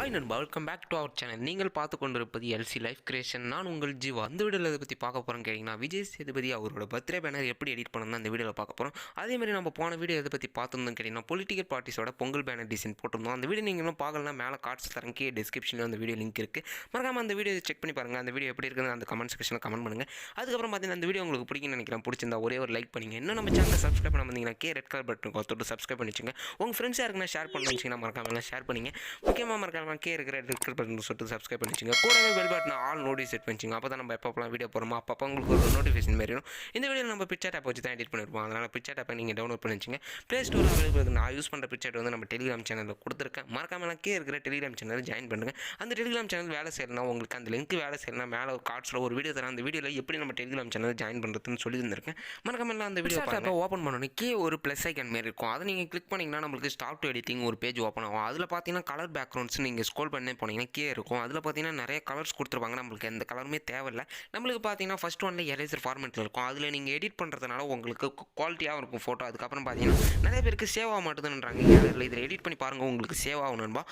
Hi நண்பா, welcome back to our channel. நீங்கள் பார்த்து கொண்டிருப்பது எல்சி லைஃப் கிரியேஷன். நான் உங்கள் ஜீவா. அந்த வீடியோவில் இதை பற்றி பார்க்க போகிறோம் கேட்டிங்கன்னா, விஜய் சேதுபதி அவரோட பர்த்டே பேனர் எப்படி எடிட் பண்ணணும் அந்த வீடியோவில் பார்க்க போகிறோம். அதேமாதிரி நம்ம போன வீடியோ எதை பற்றி பார்த்துருந்தோம் கேட்டிங்கன்னா, பொலிட்டிக்கல் பார்ட்டிஸோட பொங்கல் பேனர் டிசைன் போட்டிருந்தோம். அந்த வீடியோ நீங்கள் இன்னும் பார்க்கலாம், மேலே கார்ட்ஸ் தரேன், கீழே டிஸ்கிரிப்ஷனில் அந்த வீடியோ லிங்க் இருக்குது. மறக்காமல் அந்த வீடியோ செக் பண்ணி பாருங்கள். அந்த வீடியோ எப்படி இருக்குன்னு அந்த கமெண்ட் செக்ஷனில் கமெண்ட் பண்ணுங்கள். அதுக்கப்புறம் பார்த்தீங்கன்னா அந்த வீடியோ உங்களுக்கு பிடிக்குன்னு நினைக்கிறேன். பிடிச்சிருந்தா ஒரே ஒரு லைக் பண்ணிங்க. இன்னும் நம்ம சேனலை சப்ஸ்கிரைப் பண்ண வந்தீங்கன்னா ரெட் கலர் பட்டன் தொட்டு சப்ஸ்கிரைப் பண்ணி வச்சுங்க. உங்கள் ஃப்ரெண்ட்ஸ் யாருக்குன்னா ஷேர் பண்ணி வச்சிங்கன்னா மறக்காமல் ஷேர் பண்ணிங்க. முக்கியமாக மறக்காமல் இருக்கிற ரெட் கலர் பட்டன் சொல்லிட்டு சப்ஸ்கிரைப் பண்ணி வச்சுங்க. கூடவே bell button all notify set பண்ணிச்சிங்க. அப்போ தான் நம்ம எப்பப்போலாம் வீடியோ போகிறோமோ அப்போ உங்களுக்கு ஒரு நோட்டிஃபிகேஷன் மாதிரி வரும். இந்த வீடியோ நம்ம PicsArt ஆப் வச்சு தான் எடிட் பண்ணிருப்போம். அதனால் PicsArt ஆப்பை நீங்கள் டவுன்லோட் பண்ணி வச்சுங்க. ப்ளே ஸ்டோரில் அவைலபிள் இருக்குது. நான் யூஸ் பண்ணுற PicsArt வந்து நம்ம டெலிகிராம் சேனலில் கொடுத்துருக்கேன். மறக்காமல் இருக்கிற டெலிகிராம் சேனலில் ஜாயின் பண்ணுங்கள். அந்த டெலிகிராம் சேனல் வேலை செய்யலாம், உங்களுக்கு அந்த லிங்க் வேலை செய்யலாம். மேலே ஒரு கார்ட்ஸில் ஒரு வீடியோ தரேன். அந்த வீடியோவில் எப்படி நம்ம டெலிகிராம் சேனலில் ஜாயின் பண்ணுறதுன்னு சொல்லியிருந்திருக்கேன். மறக்காமல் அந்த வீடியோ ஆப்பை ஓப்பன் பண்ணோன்னே ஒரு ப்ளஸ் ஐக்கன் மாரி இருக்கும். அதை நீங்கள் கிளிக் பண்ணிங்கன்னா நம்மளுக்கு ஸ்டார்ட் டு எடிட்டிங் ஒரு பேஜ் ஓப்பன் ஆகும். அதில் பார்த்தீங்கன்னா கலர் பேக்ரவுண்ட்ஸ் நீங்கள் ஸ்க்ரோல் பண்ணி போனீங்கன்னா இருக்கும். அதில் பார்த்தீங்கன்னா நிறைய கலர்ஸ் கொடுத்துருப்பாங்க. நம்மளுக்கு எந்த கலருமே தேவையில்லை. நம்மளுக்கு பார்த்தீங்கன்னா ஃபஸ்ட் ஒன்ல எரேசர் ஃபார்மெட்டில் இருக்கும். அதில் நீங்கள் எடிட் பண்ணுறதுனால உங்களுக்கு குவாலிட்டியாக இருக்கும் ஃபோட்டோ. அதுக்கப்புறம் பார்த்தீங்கன்னா நிறைய பேருக்கு சேவ் ஆக மாட்டேதுன்றாங்க. இதில் எடிட் பண்ணி பாருங்கள், உங்களுக்கு சேவ் ஆகணும்பா.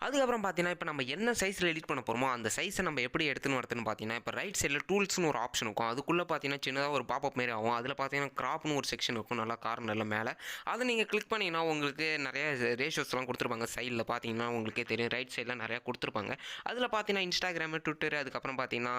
அதுக்கப்புறம் பார்த்தீங்கன்னா இப்போ நம்ம என்ன சைஸில் எடிட் பண்ண போகிறோமோ அந்த சைஸை நம்ம எப்படி எடுத்துன்னு வரதுன்னு பார்த்தீங்கன்னா, இப்போ ரைட் சைடில் டூல்ஸ்னு ஒரு ஆப்ஷன் இருக்கும். அதுக்குள்ளே பார்த்தீங்கன்னா சின்னதாக ஒரு பாப்பப் மாரி ஆகும். அதில் பார்த்தீங்கன்னா கிராப்னு ஒரு செக்ஷன் இருக்கும், நல்லா கார்னரில் மேலே. அதை நீங்கள் கிளிக் பண்ணிங்கன்னா உங்களுக்கு நிறைய ரேஷியோஸ்லாம் கொடுத்துருப்பாங்க. சைடில் பார்த்தீங்கன்னா உங்களுக்கே தெரியும், ரைட் சைடில் நிறையா கொடுத்துருப்பாங்க. அதில் பார்த்தீங்கன்னா இன்ஸ்டாகிராமு, ட்விட்டர், அதுக்கப்புறம் பார்த்தீங்கன்னா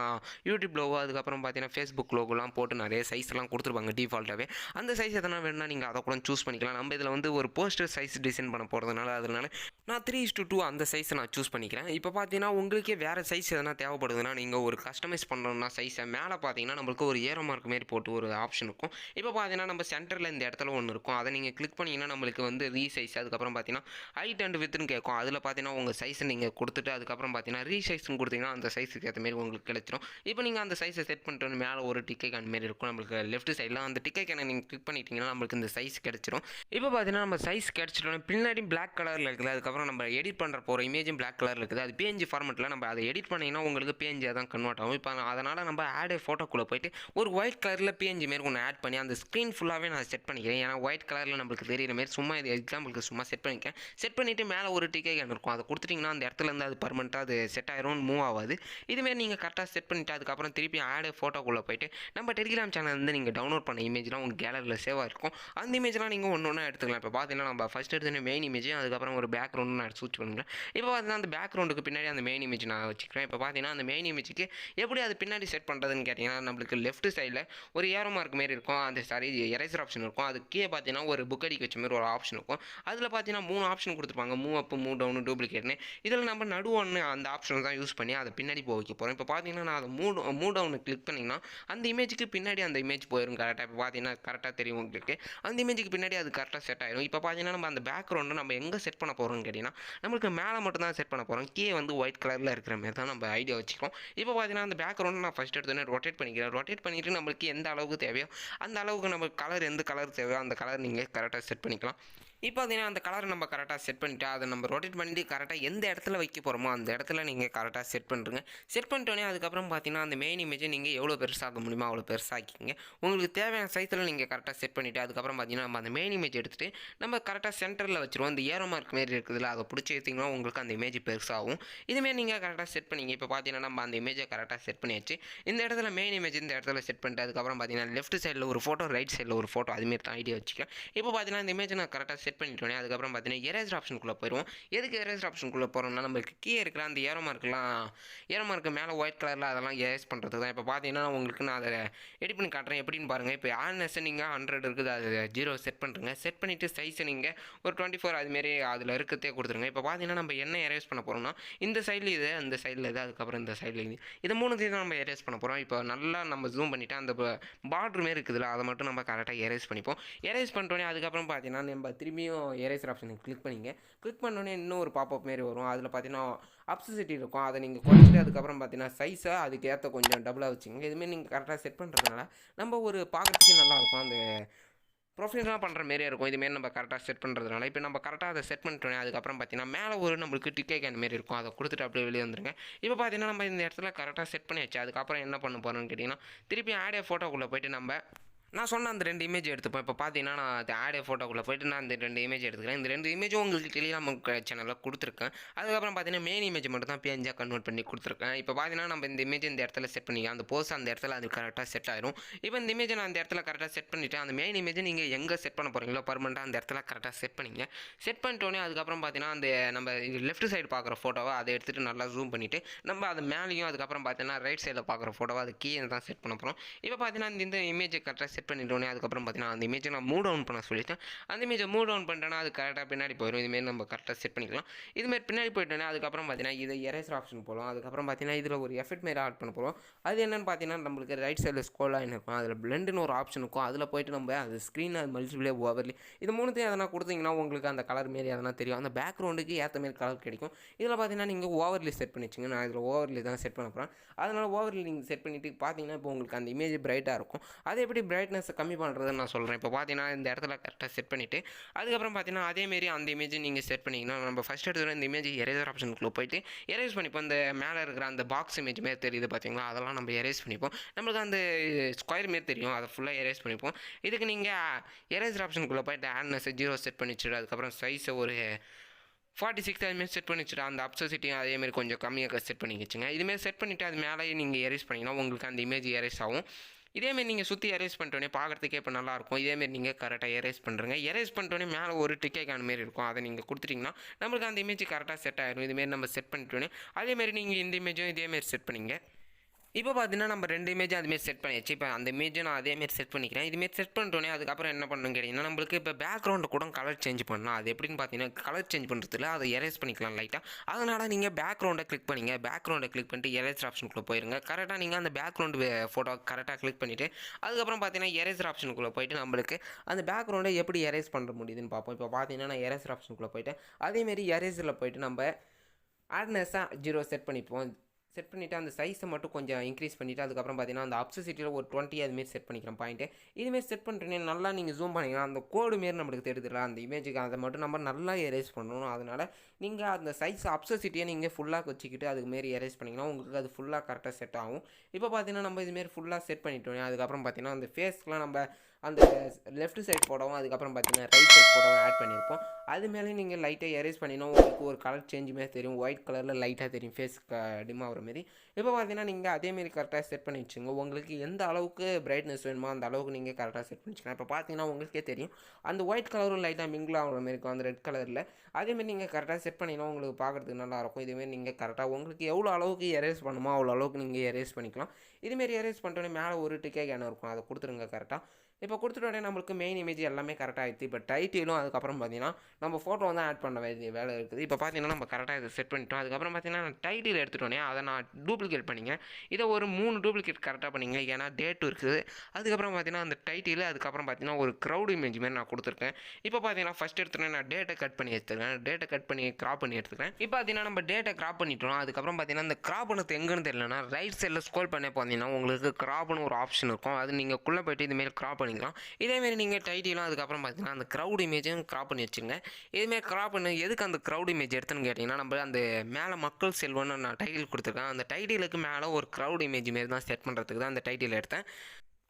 யூடியூப் லோகோ, அதுக்கப்புறம் பார்த்தீங்கன்னா ஃபேஸ்புக் லோகோலாம் போட்டு நிறைய சைஸ்லாம் கொடுத்துருப்பாங்க டிஃபால்ட்டாகவே. அந்த சைஸ் எதனா வேணும்னா நீங்கள் அதை கூட சூஸ் பண்ணிக்கலாம். நம்ம இதில் வந்து ஒரு போஸ்டர் சைஸ் டிசைன் பண்ண போகிறதுனால அதனால நான் 3:2 அந்த சைஸை நான் சூஸ் பண்ணிக்கிறேன். இப்போ பார்த்தீங்கன்னா உங்களுக்கே வேறு சைஸ் எதனா தேவைப்படுதுன்னா நீங்கள் ஒரு கஸ்டமைஸ் பண்ணணும்னா சைஸை மேலே பார்த்தீங்கன்னா நம்மளுக்கு ஒரு ஏரோ மார்க் மாரி போட்டு ஒரு ஆப்ஷன் இருக்கும். இப்போ பார்த்தீங்கன்னா நம்ம சென்டரில் இந்த இடத்துல ஒன்று இருக்கும். அதை நீங்கள் கிளிக் பண்ணிங்கன்னா நம்மளுக்கு வந்து ரீசைஸ், அதுக்கப்புறம் பார்த்தீங்கன்னா ஹைட் அண்ட் வித்னு கேட்கும். அதில் பார்த்தீங்கன்னா உங்கள் சைஸை நீங்கள் கொடுத்துட்டு அதுக்கப்புறம் பார்த்தீங்கன்னா ரீசைஸ்னு கொடுத்தீங்கன்னா அந்த சைஸுக்கு ஏற்ற மாரி உங்களுக்கு கிடைச்சிடும். இப்போ நீங்கள் அந்த சைஸை செட் பண்ணிட்டு மேலே ஒரு டிக்கை கேன் மாரி இருக்கும் நம்மளுக்கு லெஃப்ட் சைடில். அந்த டிக்கை கேனை நீங்கள் கிளிக் பண்ணிட்டீங்கன்னா நம்மளுக்கு இந்த சைஸ் கிடச்சிடும். இப்போ பார்த்தீங்கன்னா நம்ம சைஸ் கிடச்சிட்டோம். பின்னாடி பிளாக் கலரில் இருக்குது. அதுக்கப்புறம் நம்ம எடிட் பண்ணுற போகிற இமேஜும் பிளாக் கலரில் இருக்குது. அது PNG ஃபார்மெட்டில் நம்ம அதை எடிட் பண்ணிங்கன்னா உங்களுக்கு PNG தான் கன்வெர்ட் ஆகும். இப்போ அதனால் நம்ம ஆட் ஃபோட்டோக்குள்ளே போயிட்டு ஒரு ஒயிட் கலரில் PNG மாரி ஒன்று ஆட் பண்ணி அந்த ஸ்க்ரீன் ஃபுல்லாகவே நான் செட் பண்ணிக்கிறேன். ஏன்னா ஒயிட் கலரில் நம்மளுக்கு தெரியிற மாரி சும்மா இது எக்ஸாம்பிளுக்கு சும்மா செட் பண்ணிக்கிறேன். செட் பண்ணிவிட்டு மேலே ஒரு டிக்கை கேன் இருக்கும். அதை கொடுத்துட்டிங்கன்னா அந்த இடத்துலேருந்து அது பர்மனெண்ட்டாக அது செட் ஆயிரும், மூவ் ஆகாது. இதுமாரி நீங்கள் கரெக்டாக செட் பண்ணிவிட்டு அதுக்கப்புறம் திருப்பி ஆட் ஃபோட்டோக்குள்ளே போயிட்டு நம்ம டெலிகிராம் சேனல் வந்து நீங்கள் டவுன்லோட் பண்ண இமேஜ்லாம் உங்கள் கேலரியில் சேவ் ஆகிருக்கும். அந்த இமேஜ்லாம் நீங்கள் ஒன்று ஒன்றா எடுத்துக்கலாம். இப்போ பார்த்தீங்கன்னா நம்ம ஃபஸ்ட் எடுத்து மெயின் இமேஜ், அதுக்கப்புறம் ஒரு பேக்ரவுண்ட் நான் சூஸ் பண்ணுறேன். இப்போ பார்த்தீங்கன்னா அந்த பேக்ரவுண்டுக்கு பின்னாடி அந்த மெயின் இமேஜ் நான் வச்சுக்கிறேன். இப்போ பார்த்தீங்கன்னா அந்த மெயின் இமேஜுக்கு எப்படி அது பின்னாடி செட் பண்ணுறதுன்னு கேட்டிங்கன்னா, நம்மளுக்கு லெஃப்ட் சைடில் ஒரு ஏரோ மார்க் மாரி இருக்கும். அந்த எரேசர் ஆப்ஷன் இருக்கும். அது கீழே பார்த்தீங்கன்னா ஒரு புக் அடிக்க வச்ச மாதிரி ஒரு ஆப்ஷன் இருக்கும். அதில் பார்த்தீங்கன்னா 3 ஆப்ஷன் கொடுத்துருப்பாங்க, மூவ் அப், மூவ் டவுன், டூப்ளிகேட்னு. இதில் நம்ம நடுவொன்று அந்த ஆப்ஷன் தான் யூஸ் பண்ணி அதை பின்னாடி போக வைக்க போகிறோம். இப்போ பார்த்தீங்கன்னா நான் அதை மூவ் டவுனு கிளிக் பண்ணிங்கன்னா அந்த இமேஜுக்கு பின்னாடி அந்த இமேஜ் போயிடும் கரெக்டாக. இப்போ பார்த்தீங்கன்னா கரெக்டாக தெரியும் உங்களுக்கு. அந்த இமேஜுக்கு பின்னாடி அது கரெக்டாக செட் ஆயிடும். இப்போ பார்த்தீங்கன்னா நம்ம அந்த பேக்ரவுண்டை நம்ம எங்கே செட் பண்ண போகிறோம்னு கேட்டிங்கன்னா, நம்மளுக்கு மேலே மட்டும் தான் செட் பண்ண போகிறோம். கீழே வந்து ஒயிட் கலரில் இருக்கிற மாதிரி தான் நம்ம ஐடியா வச்சுக்கிறோம். இப்போ பார்த்தீங்கன்னா அந்த பேக்ரவுண்ட் நான் ஃபஸ்ட் எடுத்தோன்னே ரொட்டேட் பண்ணிக்கிறேன். ரொட்டேட் பண்ணிவிட்டு நம்மளுக்கு எந்த அளவுக்கு தேவையோ அந்த அளவுக்கு நம்ம கலர் எந்த கலர் தேவையோ அந்த கலர் நீங்கள் கரெக்டாக செட் பண்ணிக்கலாம். இப்போ பார்த்தீங்கன்னா அந்த கலரை நம்ம கரெக்டாக செட் பண்ணிவிட்டு அதை நம்ம ரொட்டேட் பண்ணிவிட்டு கரெக்டாக எந்த இடத்துல வைக்க போகிறோமோ அந்த இடத்துல நீங்கள் கரெக்டாக செட் பண்ணுறங்க. செட் பண்ணிட்டோன்னே அதுக்கப்புறம் பார்த்தீங்கன்னா அந்த மெயின் இமேஜை நீங்கள் எவ்வளோ பெருசாக முடியுமோ அவ்வளோ பெருசாக்கிங்க. உங்களுக்கு தேவையான சைஸில் நீங்கள் கரெக்டாக செட் பண்ணிவிட்டு அதுக்கப்புறம் பார்த்தீங்கன்னா நம்ம அந்த மெயின் இமேஜ் எடுத்துகிட்டு நம்ம கரெக்டாக சென்டரில் வச்சுருவோம். அந்த ஏரோ மார்க் மாரி இருக்குதுல்ல, அதை பிடிச்சி எடுத்திங்கன்னா உங்களுக்கு அந்த இமேஜ் பெருசாகும். இதுமாரி நீங்கள் கரெக்டாக செட் பண்ணிங்க. இப்போ பார்த்தீங்கன்னா நம்ம அந்த இமேஜை கரெக்டாக செட் பண்ணியாச்சு. இந்த இடத்துல மெயின் இமேஜ் இந்த இடத்துல செட் பண்ணிட்டு அதுக்கப்புறம் பார்த்தீங்கன்னா லெஃப்ட் சைடில் ஒரு ஃபோட்டோ, ரைட் சைடில் ஒரு ஃபோட்டோ, அதுமாரி தான் ஐடியா வச்சுக்கேன். இப்போ பார்த்தீங்கன்னா இந்த இமேஜை நான் கரெக்டாக செட் பண்ணிட்டோன்னே அதுக்கப்புறம் பார்த்தீங்கன்னா எரேசர் ஆப்ஷனுக்குள்ளே போயிடுவோம். எதுக்கு எரேசர் ஆப்ஷனுக்குள்ளே போகிறோம்னா, நம்மளுக்கு கீழே இருக்கிற அந்த ஏரோ மார்க்கு மேலே ஒயிட் கலரில் அதெல்லாம் எரேஸ் பண்ணுறது தான். இப்போ பார்த்தீங்கன்னா உங்களுக்கு நான் அதை எடிட் பண்ணி காட்டுறேன் எப்படின்னு பாருங்கள். இப்போ ஆர்னஸை நீங்கள் 100 இருக்குது, அது 0 செட் பண்ணுறங்க. செட் பண்ணிவிட்டு சைஸை நீங்கள் ஒரு 24 அதுமாரி அதில் இருக்கிறதே கொடுத்துருங்க. இப்போ பார்த்தீங்கன்னா நம்ம என்ன எரேஸ் பண்ண போகிறோம்னா, இந்த சைடில் இது, அந்த சைடில் இது, அதுக்கப்புறம் இந்த சைடில் இது 3 தான் நம்ம எரேஸ் பண்ண போகிறோம். இப்போ நல்லா நம்ம ஜூம் பண்ணிவிட்டு அந்த பார்டர் மாரி இருக்குதுல்ல, அதை மட்டும் நம்ம கரெக்டாக எரேஸ் பண்ணிப்போம். எரேஸ் பண்ணிட்டோன்னே அதுக்கப்புறம் பார்த்தீங்கன்னா நம்ம திரும்பியும் எரேசர் ஆப்ஷன் கிளிக் பண்ணிங்க. கிளிக் பண்ணோன்னே இன்னும் ஒரு பாப்பப் மாரி வரும். அதில் பார்த்தீங்கன்னா அப்சிசிட்டி இருக்கும். அதை நீங்கள் குறைச்சிட்டு அதுக்கப்புறம் பார்த்தீங்கன்னா சைஸை அதுக்கு ஏற்ற கொஞ்சம் டபுளாக வச்சுங்க. இதுமாரி நீங்கள் கரெக்டாக செட் பண்ணுறதுனால நம்ம ஒரு பார்க்குறதுக்கு நல்லாயிருக்கும். அந்த ப்ரொஃபைலாக பண்ணுற மாரியே இருக்கும். இதுமாரி நம்ம கரெக்டாக செட் பண்ணுறதுனால இப்போ நம்ம கரெக்டாக அதை செட் பண்ணிட்டோன்னே அதுக்கப்புறம் பார்த்தீங்கன்னா மேலே ஒரு நம்மளுக்கு டிக்கை கேன் மாரி இருக்கும். அதை கொடுத்துட்டு அப்படியே வெளியே வந்துருங்க. இப்போ பார்த்தீங்கன்னா நம்ம இந்த இடத்துல கரெக்டாக செட் பண்ணியாச்சு. அதுக்கப்புறம் என்ன பண்ண போகிறோம்னு கேட்டிங்கன்னா, திருப்பி ஆடே ஃபோட்டோக்குள்ளே போய்ட்டு நான் சொன்ன அந்த 2 இமேஜ் எடுத்துப்போம். இப்போ பார்த்தீங்கன்னா, நான் அது ஆட் ஃபோட்டோக்குள்ளே போயிட்டு நான் அந்த 2 இமேஜ் எடுத்துக்கிறேன். இந்த 2 இமேஜும் உங்களுக்கு டெலிகிராம் சேனலில் கொடுத்துருக்கேன். அதுக்கப்புறம் பார்த்தீங்கன்னா, மெயின் இமேஜ் மட்டும் தான் பிஎன்ஜியா கன்வெர்ட் பண்ணி கொடுத்துருக்கேன். இப்போ பார்த்தீங்கன்னா, நம்ம இந்த இமேஜ் இந்த இடத்துல செட் பண்ணிக்கலாம். அந்த போஸ் அந்த இடத்துல அது கரெக்டாக செட் ஆயிரும். இப்போ இந்த இமேஜை நான் அந்த இடத்துல கரெக்டாக செட் பண்ணிவிட்டேன். அந்த மெயின் இமேஜை நீங்கள் எங்கே செட் பண்ண போகிறீங்களோ பர்மனெண்ட்டாக அந்த இடத்துல கரெக்டாக செட் பண்ணிங்க. செட் பண்ணிட்டோன்னே அதுக்கப்புறம் பார்த்தீங்கன்னா, அந்த நம்ம லெஃப்ட் சைடு பார்க்குற ஃபோட்டோவை அதை எடுத்துகிட்டு நல்லா ஜூம் பண்ணிவிட்டு நம்ம அது மேலேயும் அதுக்கப்புறம் பார்த்தீங்கன்னா ரைட் சைடில் பார்க்குற ஃபோட்டோவை அது கீழே தான் செட் பண்ண போகிறோம். இப்போ பார்த்தீங்கன்னா, இந்த இமேஜை கரெக்டாக செட் பண்ணிட்டோன்னே அதுக்கப்புறம் பார்த்தீங்கன்னா, அந்த இமேஜை நான் மூவ் டவுன் பண்ண சொல்லிட்டேன். அந்த இமேஜை மூவ் டவுன் பண்ணிட்டேன்னா அது கரெக்டாக பின்னாடி போயிடும். இதுமாரி நம்ம கரெக்டாக செட் பண்ணிக்கலாம். இதுமாரி பின்னாடி போயிட்டோன்னே அதுக்கப்புறம் பார்த்தீங்கன்னா, இதை எரேசர் ஆப்ஷன் போகலாம். அதுக்கப்புறம் பார்த்தீங்கன்னா, இதில் ஒரு எஃபெக்ட் மாரி ஆட் பண்ண போகிறோம். அது என்னென்னு பார்த்தீங்கன்னா, நம்மளுக்கு ரைட் சைடில் ஸ்க்ரோல் ஆகி இருக்கும். அதில் பிளெண்டுன்னு ஒரு ஆப்ஷன் இருக்கும். அதில் போயிட்டு நம்ம அது ஸ்க்ரீன் அது மல்டிப்ளே ஓவர்லி இது மூணுத்தையும் எதனா கொடுத்தீங்கன்னா உங்களுக்கு அந்த கலர் மாரி எதனா தெரியும். அந்த பேக்ரவுண்டுக்கு ஏற்ற மாரி கலர் கிடைக்கும். இதில் பார்த்தீங்கன்னா, நீங்கள் ஓவர்லி செட் பண்ணி வச்சுங்க. நான் இதில் ஓவர்லி தான் செட் பண்ண போகிறேன். அதனால் ஓவர்லி நீங்கள் செட் பண்ணிவிட்டு பார்த்தீங்கன்னா, இப்போ உங்களுக்கு அந்த இமேஜ் பிரைட்டாக இருக்கும். அது எப்படி பிரைட்னஸை கம்மி பண்ணுறதுன்னு நான் சொல்கிறேன். இப்போ பார்த்தீங்கன்னா, இந்த இடத்துல கரெக்டாக செட் பண்ணிவிட்டு அதுக்கப்புறம் பார்த்தீங்கன்னா, அதேமாரி அந்த இமேஜ் நீங்கள் செட் பண்ணிங்கன்னா நம்ம ஃபஸ்ட் எடுத்து இந்த இமேஜ் எரேசர் ஆப்ஷனுக்குள்ளே போயிட்டு எரேஸ் பண்ணிப்போம். இந்த மேலே இருக்கிற அந்த பாக்ஸ் இமேஜ் மாரி தெரியுது பார்த்தீங்களா, அதெல்லாம் நம்ம எரேஸ் பண்ணிப்போம். நம்மளுக்கு அந்த ஸ்கொயர் மாரி தெரியும், அதை ஃபுல்லாக எரேஸ் பண்ணிப்போம். இதுக்கு நீங்கள் எரேசர் ஆப்ஷனுக்குள்ளே போயிட்டு ஆட்னஸ் 0 செட் பண்ணி வச்சுட்டு அதுக்கப்புறம் சைஸை ஒரு 46 அதுமாரி செட் பண்ணி வச்சுட்டு அந்த அப்சசிட்டியும் அதேமாரி கொஞ்சம் கம்மியாக செட் பண்ணி வச்சுங்க. இதுமாரி செட் பண்ணிவிட்டு அது மேலேயே நீங்கள் எரேஸ் பண்ணிங்கன்னா உங்களுக்கு அந்த இமேஜ் எரேஸ் ஆகும். இதேமாரி நீங்கள் சுற்றி எரேஸ் பண்ணிட்டோன்னே பார்க்குறதுக்கே இப்போ நல்லாயிருக்கும். இதேமாரி நீங்கள் கரெக்டாக எரேஸ் பண்ணுறங்க. எரேஸ் பண்ணிட்டோன்னே மேலே ஒரு டிக்கேக்கான மாரி இருக்கும். அதை நீங்கள் கொடுத்துட்டிங்கன்னா நம்மளுக்கு அந்த இமேஜ் கரெக்டாக செட் ஆகிடும். இதுமாரி நம்ம செட் பண்ணிட்டோன்னே அதேமாரி நீங்கள் இந்த இமேஜும் இதேமாரி செட் பண்ணிங்க. இப்போ பார்த்தீங்கன்னா, நம்ம 2 இமேஜும் அதுமாரி செட் பண்ணியாச்சு. இப்போ அந்த இமேஜும் நான் அதேமாரி செட் பண்ணிக்கிறேன். இதுமாரி செட் பண்ணிட்டோன்னே அதுக்கப்புறம் என்ன பண்ணணும்னு கேட்டிங்கன்னா, நம்மளுக்கு இப்போ பேக்ரவுண்டை கூட கலர் சேஞ்ச் பண்ணலாம். அது எப்படின்னு பார்த்தீங்கன்னா, கலர் சேஞ்ச் பண்ணுறதுல அதை எரேஸ் பண்ணிக்கலாம் லைட்டாக. அதனால் நீங்கள் பேக்ரவுண்டை கிளிக் பண்ணிங்க. பேக்ரவுண்டை கிளிக் பண்ணிட்டு எரேசர் ஆப்ஷனுக்குள்ளே போயிருங்க. கரெக்டாக நீங்கள் அந்த பேக்ரவுண்டு ஃபோட்டோ கரெக்டாக கிளிக் பண்ணிவிட்டு அதுக்கப்புறம் பார்த்தீங்கன்னா, எரேசர் ஆப்ஷனுக்குள்ளே போயிட்டு நம்மளுக்கு அந்த பேக்ரவுண்டை எப்படி எரேஸ் பண்ண முடியுதுன்னு பார்ப்போம். இப்போ பார்த்தீங்கன்னா, நான் எரேசர் ஆப்ஷனுக்குள்ளே போயிட்டு அதேமாரி எரேசரில் போயிட்டு நம்ம ஆட்னஸாக 0 செட் பண்ணிப்போம். செட் பண்ணிவிட்டு அந்த சைஸை மட்டும் கொஞ்சம் இன்க்ரீஸ் பண்ணிவிட்டு அதுக்கப்புறம் பார்த்தீங்கன்னா, அந்த அப்சசிட்டியில் ஒரு 20 அதுமாரி செட் பண்ணிக்கிறேன் பாயிண்ட்டு. இதுமாரி செட் பண்ணிட்டோன்னே நல்லா நீங்கள் ஜூம் பண்ணிங்கன்னா அந்த கோடு மாரி நம்மளுக்கு தெரியுதுல, அந்த இமேஜுக்கு அதை மட்டும் நம்ம நல்லா எரேஸ் பண்ணணும். அதனால் நீங்கள் அந்த சைஸ் அப்சசிட்டியை நீங்கள் ஃபுல்லாக வச்சுக்கிட்டு அதுமாரி எரேஸ் பண்ணிங்கன்னா உங்களுக்கு அது ஃபுல்லாக கரெக்டாக செட் ஆகும். இப்போ பார்த்தீங்கன்னா, நம்ம இதுமாரி ஃபுல்லாக செட் பண்ணிட்டோன்னே அதுக்கப்புறம் பார்த்தீங்கன்னா, அந்த ஃபேஸ்க்குலாம் நம்ம அந்த லெஃப்ட் சைட் ஃபோட்டோவும் அதுக்கப்புறம் பார்த்தீங்கன்னா ரைட் சைட் ஃபோட்டோவும் ஆட் பண்ணியிருப்போம். அது மேலே நீங்கள் லைட்டாக எரேஸ் பண்ணினா உங்களுக்கு ஒரு கலர் சேஞ்சுமே தெரியும். ஒயிட் கலரில் லைட்டாக தெரியும் ஃபேஸ் டிம் ஆகிற மாரி. இப்போ பார்த்தீங்கன்னா, நீங்கள் அதேமாரி கரெக்டாக செட் பண்ணி வச்சுங்க. உங்களுக்கு எந்த அளவுக்கு பிரைட்னஸ் வேணுமோ அந்த அளவுக்கு நீங்கள் கரெக்டாக செட் பண்ணி வச்சுக்கலாம். இப்போ பார்த்தீங்கன்னா, உங்களுக்கே தெரியும் அந்த ஒயிட் கலரும் லைட்டாக மிங்கிள் ஆகிற மாரி இருக்கும் அந்த ரெட் கலரில். அதேமாரி நீங்கள் கரெக்டாக செட் பண்ணிங்கன்னா உங்களுக்கு பார்க்குறதுக்கு நல்லாயிருக்கும். இதுமாரி நீங்கள் கரெக்டாக உங்களுக்கு எவ்வளோ அளவுக்கு எரேஸ் பண்ணுமோ அவ்வளோ அளவுக்கு நீங்கள் எரேஸ் பண்ணிக்கலாம். இதுமாரி எரேஸ் பண்ணிட்டோன்னே மேலே ஒரு டிக்கே கேன் இருக்கும், அதை கொடுத்துருங்க கரெக்டாக. இப்போ கொடுத்துட்டோடனே நம்மளுக்கு மெயின் இமேஜ் எல்லாமே கரெக்டாக ஆகிடுது. இப்போ டைட்டிலும் அதுக்கப்புறம் பார்த்தீங்கன்னா, நம்ம ஃபோட்டோ வந்து ஆட் பண்ண வேண்டிய வேலை இருக்குது. இப்போ பார்த்தீங்கன்னா, நம்ம கரெக்டாக இதை செட் பண்ணிட்டோம். அதுக்கப்புறம் பார்த்தீங்கன்னா, டைட்டில் எடுத்துட்டோன்னே அதை நான் டூப்ளிகேட் பண்ணிங்க. இதை ஒரு 3 டூப்ளிகேட் கரெக்டாக பண்ணிங்க. ஏன்னா டேட்டு இருக்குது. அதுக்கப்புறம் பார்த்தீங்கன்னா, அந்த டைட்டில் அதுக்கப்புறம் பார்த்தீங்கன்னா ஒரு க்ரௌட் இமேஜ் மாரி நான் கொடுத்துருக்கேன். இப்போ பார்த்தீங்கன்னா, ஃபஸ்ட் எடுத்துட்டோன்னே நான் டேட்டை கட் பண்ணி எடுத்துக்கிறேன். டேட்டை கட் பண்ணி கிராப் பண்ணி எடுத்துக்கிறேன். இப்போ பார்த்தீங்கன்னா, நம்ம டேட்டை கிராப் பண்ணிட்டோம். அதுக்கப்புறம் பார்த்தீங்கன்னா, இந்த கிராப் பண்ணது எங்கேன்னு தெரியலனா ரைட் சைடில் ஸ்க்ரோல் பண்ணி பார்த்தீங்கன்னா உங்களுக்கு கிராப்னு ஒரு ஆப்ஷன் இருக்கும். அது நீங்கள் குள்ளே போய்ட்டு இதுமாரி கிராப் பண்ணிக்கலாம். இதேமாரி நீங்கள் டைட்டிலும் அதுக்கப்புறம் பார்த்தீங்கன்னா அந்த க்ரௌட் இமேஜும் கிராப் பண்ணி வச்சுங்க. இதுமாரி கிராப் பண்ணி எதுக்கு அந்த க்ரௌட் இமேஜ் எடுத்துன்னு கேட்டிங்கன்னா, நம்ம அந்த மேலே மக்கள் செல்வன்னு நான் டைட்டில் கொடுத்துருக்கேன். அந்த டைட்டிலுக்கு மேலே ஒரு க்ரௌட் இமேஜ் மாரி தான் செட் பண்ணுறதுக்கு தான் அந்த டைட்டில் எடுத்தேன்.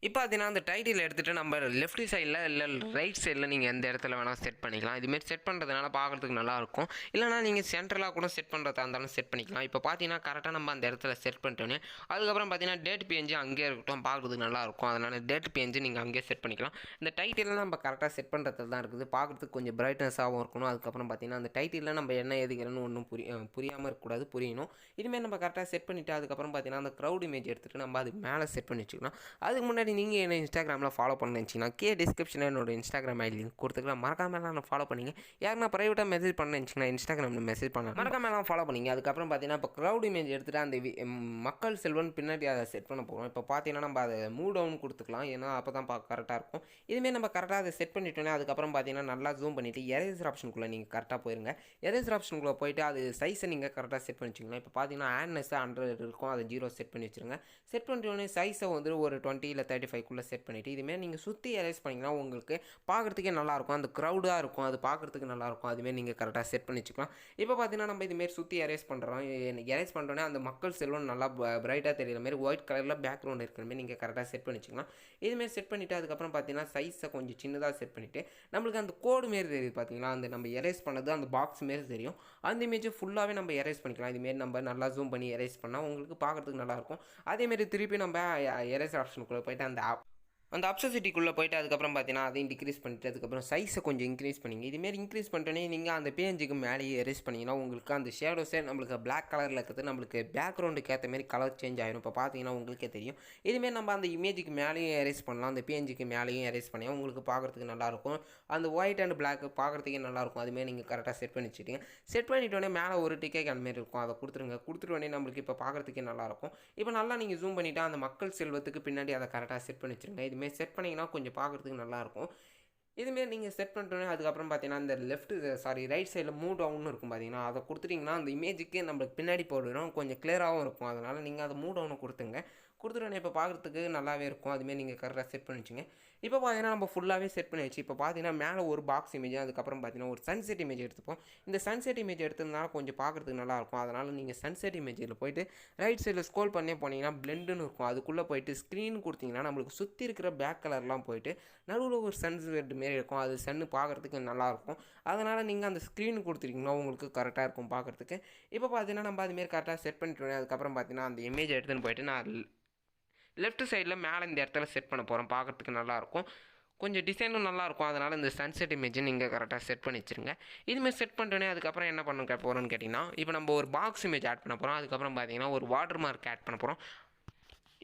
இப்போ பார்த்தீங்கன்னா, அந்த டைட்டில் எடுத்துகிட்டு நம்ம லெஃப்ட் சைடில் இல்லை ரைட் சைடில் நீங்கள் எந்த இடத்துல வேணால் செட் பண்ணிக்கலாம். இதுமாரி செட் பண்ணுறதுனால பார்க்குறதுக்கு நல்லாயிருக்கும். இல்லைனா நீங்கள் சென்ட்ரலாக கூட செட் பண்ணுறதா இருந்தாலும் செட் பண்ணிக்கலாம். இப்போ பார்த்தீங்கன்னா, கரெக்டாக நம்ம அந்த இடத்துல செட் பண்ணிட்டோன்னே அதுக்கப்புறம் பார்த்தீங்கன்னா டேட் பிஎன்ஜி அங்கேயே இருக்கட்டும், பார்க்குறதுக்கு நல்லாயிருக்கும். அதனால் டேட் பிஎன்ஜி நீங்கள் அங்கேயே செட் பண்ணிக்கலாம். இந்த டைட்டிலில் நம்ம கரெக்டாக செட் பண்ணுறது தான் இருக்குது. பார்க்குறதுக்கு கொஞ்சம் பிரைட்னஸாகவும் இருக்கணும். அதுக்கப்புறம் பார்த்தீங்கன்னா, அந்த டைட்டிலில் நம்ம என்ன எதுக்கிறோன்னு ஒன்றும் புரியாமல் இருக்கக்கூடாது, புரியணும். இதுமாரி நம்ம கரெக்டாக செட் பண்ணிவிட்டு அதுக்கப்புறம் பார்த்தீங்கன்னா, அந்த க்ரௌட் இமேஜ் எடுத்துகிட்டு நம்ம அதுக்கு மேலே செட் பண்ணி வச்சுக்கலாம். அதுக்கு முன்னாடி நீங்கள் என்ன இன்ஸ்டாகிராமில் ஃபாலோ பண்ண நினச்சிங்கன்னா டிஸ்கிரிப்ஷனில் என்னோட இன்ஸ்டாகிராம் ஐடி லிங்க் கொடுத்துக்கலாம். மறக்காமலாம் நான் ஃபாலோ பண்ணிங்க. யாருன்னா ப்ரைவேட்டாக மெசேஜ் பண்ண நினச்சிங்கன்னா இன்ஸ்டாகிராமில் மெசேஜ் பண்ணலாம். மறக்காமலாம் ஃபாலோ பண்ணிங்க. அதுக்கப்புறம் பார்த்தீங்கன்னா, இப்போ க்ரௌட் இமேஜ் எடுத்துகிட்டு அந்த மக்கள் செல்வன் பின்னாடி அதை செட் பண்ண போகிறோம். இப்போ பார்த்தீங்கன்னா, நம்ம அதை மூவ் டவுன் கொடுத்துக்கலாம். ஏன்னா அப்போ தான் கரெக்டாக இருக்கும். இதுமாரி நம்ம கரெக்டாக அதை செட் பண்ணிட்டோன்னே அதுக்கப்புறம் பார்த்தீங்கன்னா, நல்லா ஜூம் பண்ணிவிட்டு எரேசர் ஆப்ஷனுக்குள்ளே நீங்கள் கரெக்டாக போயிருங்க. எரேசர் ஆப்ஷனுக்குள்ளே போயிட்டு அது சைஸை நீங்கள் கரெக்டாக செட் பண்ணி வச்சுக்கலாம். இப்போ பார்த்தீங்கன்னா, ஆட்னஸ் 100 இருக்கும். அதை 0 செட் பண்ணி வச்சுருங்க. செட் பண்ணிட்டோன்னே சைஸை வந்து ஒரு 20 இல்லை 35க்குள்ளே செட் பண்ணிவிட்டு இதுமாரி நீங்கள் சுற்றி எரேஸ் பண்ணிங்கன்னா உங்களுக்கு பார்க்குறதுக்கே நல்லாயிருக்கும். அந்த க்ரௌடாக இருக்கும், அது பார்க்குறதுக்கு நல்லாயிருக்கும். அதுமாரி நீங்கள் கரெக்டாக செட் பண்ணி வச்சுக்கலாம். இப்போ பார்த்தீங்கன்னா நம்ம இதுமாரி சுற்றி எரேஸ் பண்ணுறோம். எரேஸ் பண்ணுறோன்னே அந்த மக்கள் செல்வம் நல்லா பிரைட்டாக தெரியுற மாதிரி ஒயிட் கலரில் பேக்ரவுண்ட் இருக்கிற மாதிரி நீங்கள் கரெக்டாக செட் பண்ணி வச்சுக்கலாம். இதுமாரி செட் பண்ணிவிட்டு அதுக்கப்புறம் பார்த்தீங்கன்னா சைஸை கொஞ்சம் சின்னதாக செட் பண்ணிவிட்டு நம்மளுக்கு அந்த கோடு மாரி தெரியுது பார்த்தீங்களா, அந்த நம்ம எரேஸ் பண்ணது அந்த பாக்ஸ் மாரி தெரியும். அந்த இமேஜை ஃபுல்லாகவே நம்ம எரேஸ் பண்ணிக்கலாம். இதுமாரி நம்ம நல்லா ஜூம் பண்ணி எரேஸ் பண்ணால் உங்களுக்கு பார்க்குறதுக்கு நல்லாயிருக்கும். அதேமாரி திருப்பி நம்ம எரேஸ் ஆப்ஷனுக்குள்ளே போய்ட்டு அந்த அப்சசிட்டிக்குள்ளே போய்ட்டு அதுக்கப்புறம் பார்த்தீங்கன்னா அதையும் டிக்ரீஸ் பண்ணிவிட்டு அதுக்கப்புறம் சைஸை கொஞ்சம் இன்க்ரீஸ் பண்ணிங்க. இதுமாரி இன்க்ரீஸ் பண்ணிட்டோன்னே நீங்கள் அந்த பேஜுக்கு மேலேயே எரேஸ் பண்ணிங்கன்னா உங்களுக்கு அந்த ஷேடோஸே நம்மளுக்கு பிளாக் கலரில் இருக்கிறது நம்மளுக்கு பேக்ரவுண்டுக்கு ஏற்ற மாரி கலர் சேஞ்ச் ஆகிடும். இப்போ பார்த்தீங்கன்னா உங்களுக்கே தெரியும். இதுமாரி நம்ம அந்த இமேஜுக்கு மேலேயும் எரேஸ் பண்ணலாம், அந்த பேஜுக்கு மேலேயும் எரேஸ் பண்ணி உங்களுக்கு பார்க்குறதுக்கு நல்லாயிருக்கும். அந்த ஒயிட் அண்ட் பிளாக் பார்க்குறதுக்கே நல்லாயிருக்கும். அதுமாரி நீங்கள் கரெக்டாக செட் பண்ணி வச்சுட்டீங்க. செட் பண்ணிட்டோன்னே மேலே ஒரு டிக்கெட் அந்த மாரி இருக்கும், அதை கொடுத்துட்டோன்னே நம்மளுக்கு இப்போ பார்க்குறதுக்கே நல்லாயிருக்கும். இப்போ நல்லா நீங்கள் ஜூம் பண்ணிவிட்டு அந்த மக்கள் செல்வத்துக்கு பின்னாடி அதை கரெக்டாக செட் பண்ணி வச்சுருங்க. இதுமாரி செட் பண்ணிங்கன்னா கொஞ்சம் பார்க்குறதுக்கு நல்லாயிருக்கும். இதுமாரி நீங்கள் செட் பண்ணிட்டோன்னே அதுக்கப்புறம் பார்த்தீங்கன்னா இந்த ரைட் சைடில் மூவ் டவுன் இருக்கும் பார்த்தீங்கன்னா, அதை கொடுத்துட்டிங்கன்னா அந்த இமேஜுக்கு நம்மளுக்கு பின்னாடி போடுறோம் கொஞ்சம் கிளியராகவும் இருக்கும். அதனால் நீங்கள் அதை மூவ் டவுனை கொடுத்துட்டோன்னே இப்போ பார்க்குறதுக்கு நல்லாவே இருக்கும். அதுமாரி நீங்கள் கரெக்டாக செட் பண்ணி வச்சுங்க. இப்போ பார்த்தீங்கன்னா நம்ம ஃபுல்லாகவே செட் பண்ணி வச்சு இப்போ பார்த்தீங்கன்னா மேலே ஒரு பாக்ஸ் இமேஜ் அதுக்கப்புறம் பார்த்தீங்கன்னா ஒரு சன்செட் இமேஜ் எடுத்துப்போம். இந்த சன்செட் இமேஜ் எடுத்ததுனால கொஞ்சம் பார்க்குறதுக்கு நல்லாயிருக்கும். அதனால் நீங்கள் சன்செட் இமேஜில் போய்ட்டு ரைட் சைடில் ஸ்க்ரோல் பண்ணி போனீங்கன்னா பிளெண்டுன்னு இருக்கும். அதுக்குள்ளே போய்ட்டு ஸ்க்ரீன் கொடுத்தீங்கன்னா நம்மளுக்கு சுற்றி இருக்கிற பேக் கலர்லாம் போய்ட்டு நடுவில் ஒரு சன்செட் மாரி இருக்கும். அது சன்னு பார்க்குறதுக்கு நல்லாயிருக்கும். அதனால் நீங்கள் அந்த ஸ்க்ரீன் கொடுத்துட்டிங்கன்னா உங்களுக்கு கரெக்டாக இருக்கும் பார்க்குறதுக்கு. இப்போ பார்த்தீங்கன்னா நம்ம அதுமாரி கரெக்டாக செட் பண்ணிட்டோம். அதுக்கப்புறம் பார்த்தீங்கன்னா அந்த இமேஜ் எடுத்துன்னு போய்ட்டு நான் லெஃப்ட் சைடில் மேலே இந்த இடத்துல செட் பண்ண போகிறோம். பார்க்குறதுக்கு நல்லாயிருக்கும், கொஞ்சம் டிசைனும் நல்லாயிருக்கும். அதனால் இந்த சன்செட் இமேஜை நீங்கள் கரெக்டாக செட் பண்ணி வச்சுருங்க. இதுமாதிரி செட் பண்ணிட்டோன்னே அதுக்கப்புறம் என்ன பண்ண போகிறோன்னு கேட்டிங்கன்னா இப்போ நம்ம ஒரு பாக்ஸ் இமேஜ் ஆட் பண்ண போகிறோம். அதுக்கப்புறம் பார்த்தீங்கன்னா ஒரு வாட்டர் மார்க் ஆட் பண்ண போகிறோம்.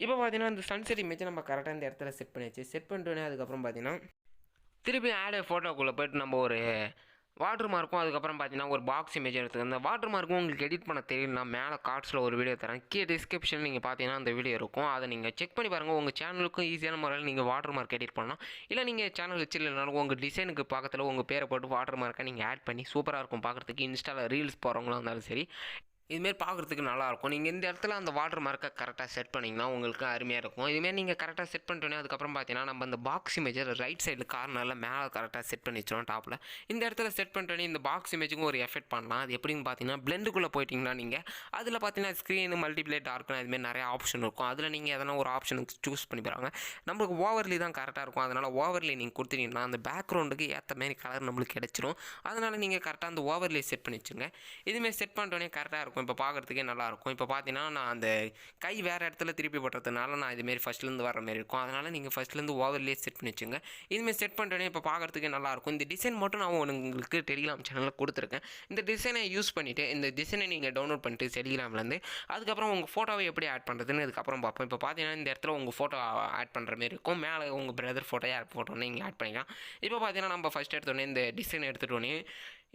இப்போ பார்த்தீங்கன்னா இந்த சன்செட் இமேஜை நம்ம கரெக்டாக இந்த இடத்துல செட் பண்ணியாச்சு. செட் பண்ணிட்டோன்னே அதுக்கப்புறம் பார்த்தீங்கன்னா திருப்பி ஆட் ஃபோட்டோக்குள்ளே போய்ட்டு நம்ம ஒரு வாட்டர் மார்க்கும் அதுக்கப்புறம் பார்த்தீங்கன்னா ஒரு பாக்ஸ் இமேஜ் எடுத்துக்கோங்க. அந்த வாட்டர் மார்க்கும் உங்களுக்கு எடிட் பண்ண தெரியலனா மேலே கார்ட்ஸில் ஒரு வீடியோ தரேன், கீழே டிஸ்கிரிப்ஷனில் நீங்கள் பார்த்தீங்கன்னா அந்த வீடியோ இருக்கும். அதை நீங்கள் செக் பண்ணி பாருங்கள். உங்கள் சேனலுக்கும் ஈஸியான முறையில் நீங்கள் வாட்டர் மார்க் எடிட் பண்ணலாம். இல்லை நீங்கள் சேனல் வச்சிருந்தாலும் உங்கள் டிசைனுக்கு பக்கத்தில் உங்கள் பேரை போட்டு வாட்டர் மார்க்கை நீங்கள் ஆட் பண்ணி சூப்பராக இருக்கும் பார்க்குறதுக்கு. இன்ஸ்டாவில் ரீல்ஸ் போகிறவங்களும் இருந்தாலும் சரி இதுமாரி பார்க்குறதுக்கு நல்லாயிருக்கும். நீங்கள் இந்த இடத்துல அந்த வாட்டர் மார்க்கை கரெக்டாக செட் பண்ணிங்கன்னா உங்களுக்கு அருமையாக இருக்கும். இதுமாரி நீங்கள் கரெக்டாக செட் பண்ணிட்டோன்னே அதுக்கப்புறம் பார்த்தீங்கன்னா நம்ம அந்த பாக்ஸ் இமேஜை ரைட் சைடில் கார்னரில் மேலே கரெக்டாக செட் பண்ணி வச்சிடும். டாப்பில் இந்த இடத்துல செட் பண்ணிட்டோன்னே இந்த பாக்ஸ் இமேஜுக்கும் ஒரு எஃபெக்ட் பண்ணலாம். அது எப்படின்னு பார்த்தீங்கன்னா பிளெண்டுக்குள்ளே போயிட்டிங்கன்னா நீங்கள் அதில் பார்த்தீங்கன்னா ஸ்க்ரீனு மல்டிப்ளே டார்க்னு அதுமாரி நிறைய ஆப்ஷன் இருக்கும். அதில் நீங்கள் எதனா ஒரு ஆப்ஷனுக்கு சூஸ் பண்ணி பாருங்க. நம்மளுக்கு ஓவர்லி தான் கரெக்டாக இருக்கும். அதனால் ஓவர்லி நீங்கள் கொடுத்துட்டீங்கன்னா அந்த பேக்ரவுண்டுக்கு ஏற்ற மாரி கலர் நம்மளுக்கு கிடச்சிரும். அதனால் நீங்கள் கரெக்டாக அந்த ஓவர்லி செட் பண்ணி வச்சுங்க. இதுமாரி செட் பண்ணிட்டோன்னே கரெக்டாக இருக்கும். இப்போ பார்க்குறதுக்கே நல்லாயிருக்கும். இப்போ பார்த்தீங்கன்னா நான் அந்த கை வேறு இடத்துல திருப்பி போடுறதுனால நான் இதுமாரி ஃபஸ்ட்லேருந்து வர மாதிரி இருக்கும். அதனால் நீங்கள் ஃபஸ்ட்லேருந்து ஓவர்லேயே செட் பண்ணி வச்சுங்க. இதுமாரி செட் பண்ணிட்டோன்னே இப்போ பார்க்குறதுக்கே நல்லாயிருக்கும். இந்த டிசைன் மட்டும் நான் உங்களுக்கு டெலிகிராம் சேனலில் கொடுத்துருக்கேன். இந்த டிசைனை யூஸ் பண்ணிவிட்டு இந்த டிசைனை நீங்கள் டவுன்லோட் பண்ணிட்டு டெலிகிராம்லேருந்து அதுக்கப்புறம் உங்கள் ஃபோட்டோவை எப்படி ஆட் பண்ணுறதுன்னு அதுக்கப்புறம் பார்ப்போம். இப்போ பார்த்தீங்கன்னா இந்த இடத்துல உங்கள் ஃபோட்டோ ஆட் பண்ணுற மாதிரி இருக்கும். மேலே உங்கள் பிரதர் ஃபோட்டோ யார் ஃபோட்டோன்னு நீங்கள் ஆட் பண்ணிக்கலாம். இப்போ பார்த்தீங்கன்னா நம்ம ஃபஸ்ட் எடுத்தோடனே இந்த டிசைன் எடுத்துகிட்டோன்னே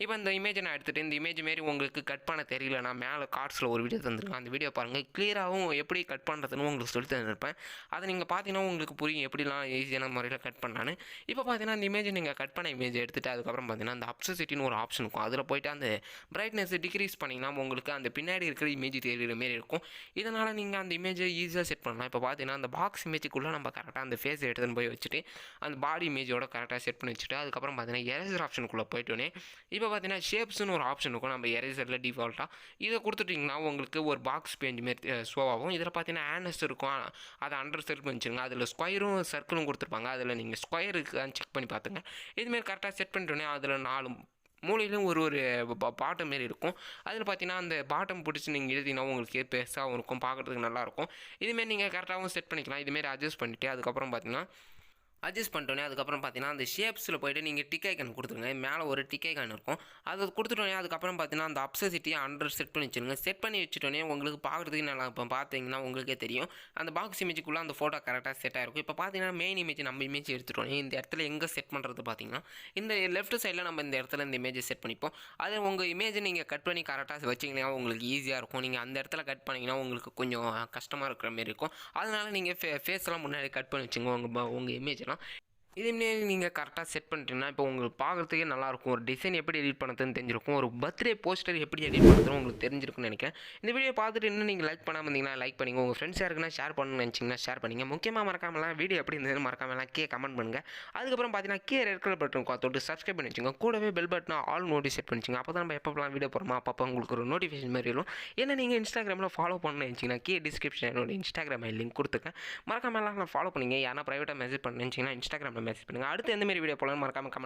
இப்போ இந்த இமேஜை நான் எடுத்துகிட்டு இந்த இமேஜ் மாரி உங்களுக்கு கட் பண்ண தெரியலனா மேலே கார்ட்ஸில் ஒரு வீடியோ தந்துருக்கேன். அந்த வீடியோ பாருங்கள். கிளியராகவும் எப்படி கட் பண்ணுறதுன்னு உங்களுக்கு சொல்லி தந்துருப்பேன். அதை நீங்கள் பார்த்தீங்கன்னா உங்களுக்கு புரியும் எப்படிலாம் ஈஸியான முறையில் கட் பண்ணலான்னு. இப்போ பார்த்தீங்கன்னா அந்த இமேஜை நீங்கள் கட் பண்ண இமேஜ் எடுத்துகிட்டு அதுக்கப்புறம் பார்த்தீங்கன்னா அந்த அப்சசிட்டின்னு ஒரு ஆப்ஷன் இருக்கும். அதில் போய்ட்டு அந்த பிரைட்னஸ் டிக்ரீஸ் பண்ணிங்கன்னா உங்களுக்கு அந்த பின்னாடி இருக்கிற இமேஜ் தெரிகிற மாரி இருக்கும். இதனால் நீங்கள் அந்த இமேஜை ஈஸியாக செட் பண்ணலாம். இப்போ பார்த்தீங்கன்னா அந்த பாக்ஸ் இமேஜுக்குள்ளே நம்ம கரெக்டாக அந்த ஃபேஸ் எடுத்துன்னு போய் வச்சுட்டு அந்த பாடி இமேஜோட கரெக்டாக செட் பண்ணி வச்சுட்டு அதுக்கப்புறம் பார்த்தீங்கன்னா எரேசர் ஆப்ஷனுக்குள்ளே போய்ட்டோன்னே இப்போ பார்த்தீங்கன்னா ஷேப்ஸ்னு ஒரு ஆப்ஷன் இருக்கும். நம்ம எரேசரில் டிஃபால்ட்டாக இதை கொடுத்துட்டிங்கன்னா உங்களுக்கு ஒரு பாக்ஸ் பேஜ் மாரி ஷோ ஆகும். இதில் பார்த்தீங்கன்னா ஆனஸ் இருக்கும். அதை அண்டர் செட் பண்ணிச்சுங்க. அதில் ஸ்கொயரும் சர்க்கிளும் கொடுத்துருப்பாங்க. அதில் நீங்கள் ஸ்கொயருக்கு செக் பண்ணி பார்த்துங்க. இதுமாரி கரெக்டாக செட் பண்ணிட்டோன்னே அதில் 4 மூலையிலும் ஒரு பாட்டம் மாரி இருக்கும். அதில் பார்த்தீங்கன்னா அந்த பாட்டம் பிடிச்சி நீங்கள் எழுதினா உங்களுக்கு பெருசாகவும் இருக்கும், பார்க்குறதுக்கு நல்லாயிருக்கும். இதுமாரி நீங்கள் கரெக்டாகவும் செட் பண்ணிக்கலாம். இதுமாரி அட்ஜஸ்ட் பண்ணிவிட்டு அதுக்கப்புறம் பார்த்தீங்கன்னா அட்ஜஸ்ட் பண்ணிட்டோன்னே அதுக்கப்புறம் பார்த்தீங்கன்னா அந்த ஷேப்ஸில் போய்ட்டு நீங்கள் டிக் ஐக்கான் கொடுத்துருங்க. மேலே ஒரு டிக் ஐக்கான் இருக்கும். அதை கொடுத்துட்டோன்னே அதுக்கப்புறம் பார்த்தீங்கன்னா அந்த அப்சசிட்டியை அண்டர் செட் பண்ணி வச்சுருங்க. செட் பண்ணி வச்சுட்டோன்னே உங்களுக்கு பார்க்குறதுக்கு நல்லா இப்போ பார்த்தீங்கன்னா உங்களுக்கே தெரியும் அந்த பாக்ஸ் இமேஜுக்குள்ளே அந்த ஃபோட்டோ கரெக்டாக செட் ஆகிருக்கும். இப்போ பார்த்தீங்கன்னா மெயின் இமேஜ் நம்ம இமேஜ் எடுத்துட்டோன்னே இந்த இடத்துல எங்கே செட் பண்ணுறது பார்த்தீங்கன்னா இந்த லெஃப்ட் சைடில் நம்ம இந்த இடத்துல இந்த இமேஜை செட் பண்ணிப்போம். அது உங்கள் இமேஜை நீங்கள் கட் பண்ணி கரெக்டாக வச்சிங்கன்னா உங்களுக்கு ஈஸியாக இருக்கும். நீங்கள் அந்த இடத்துல கட் பண்ணிங்கன்னா உங்களுக்கு கொஞ்சம் கஷ்டமாக இருக்கிற மாரி இருக்கும். அதனால் நீங்கள் ஃபேஸ்லாம் முன்னாடி கட் பண்ணி வச்சுங்க உங்கள் இமேஜெல்லாம். இதே நீங்கள் கரெக்டாக செட் பண்ணிட்டீங்கன்னா இப்போ உங்களுக்கு பார்க்குறதுக்கே நல்லாயிருக்கும். ஒரு டிசைன் எப்படி எடிட் பண்ணுறதுன்னு தெரிஞ்சிருக்கும். ஒரு பர்த்டே போஸ்டர் எப்படி எடிட் பண்ணுறதுன்னு உங்களுக்கு தெரிஞ்சிருக்கும்னு நினைக்கிறேன். இந்த வீடியோ பார்த்துட்டு இன்னும் நீங்கள் லைக் பண்ணாமல் இருந்தீங்கன்னா லைக் பண்ணிங்க. உங்கள் ஃப்ரெண்ட்ஸ் யாருக்குன்னா ஷேர் பண்ணணும்னு நினச்சிங்கன்னா ஷேர் பண்ணிங்க. முக்கியமாக மறக்காமலாம் வீடியோ எப்படி இருந்ததுன்னு மறக்காமலாம் கமெண்ட் பண்ணுங்கள். அதுக்கப்புறம் பார்த்தீங்கன்னா ரெட் கலர் பட்டன் தொட்டு சப்ஸ்கிரைப் பண்ணி வச்சுங்க. கூடவே பெல் பட்டனை ஆல் நோட்டிஸ் செட் பண்ணிச்சுங்க. அப்போ தான் நம்ம எப்போலாம் வீடியோ போகிறோமோ அப்போ உங்களுக்கு ஒரு நோட்டிஃபிகேஷன் மாதிரி வரும். ஏன்னா நீங்கள் இன்ஸ்டாகிராமில் ஃபாலோ பண்ணணும்னு நினச்சிங்கன்னா டிஸ்கிரிப்ஷன் என்னோட இன்ஸ்டாகிராம் லிங்க் கொடுத்துருக்கேன். மறக்காமலாம் ஃபாலோ பண்ணிங்க. யாரா ப்ரைவேட்டாக மெசேஜ் பண்ணு நினச்சிங்கன்னா இன்ஸ்டாகிராமில் மெசேஜ் பண்ணுங்கள். அடுத்து எந்த மாதிரி வீடியோ போகலான்னு மறக்காம கமெண்ட்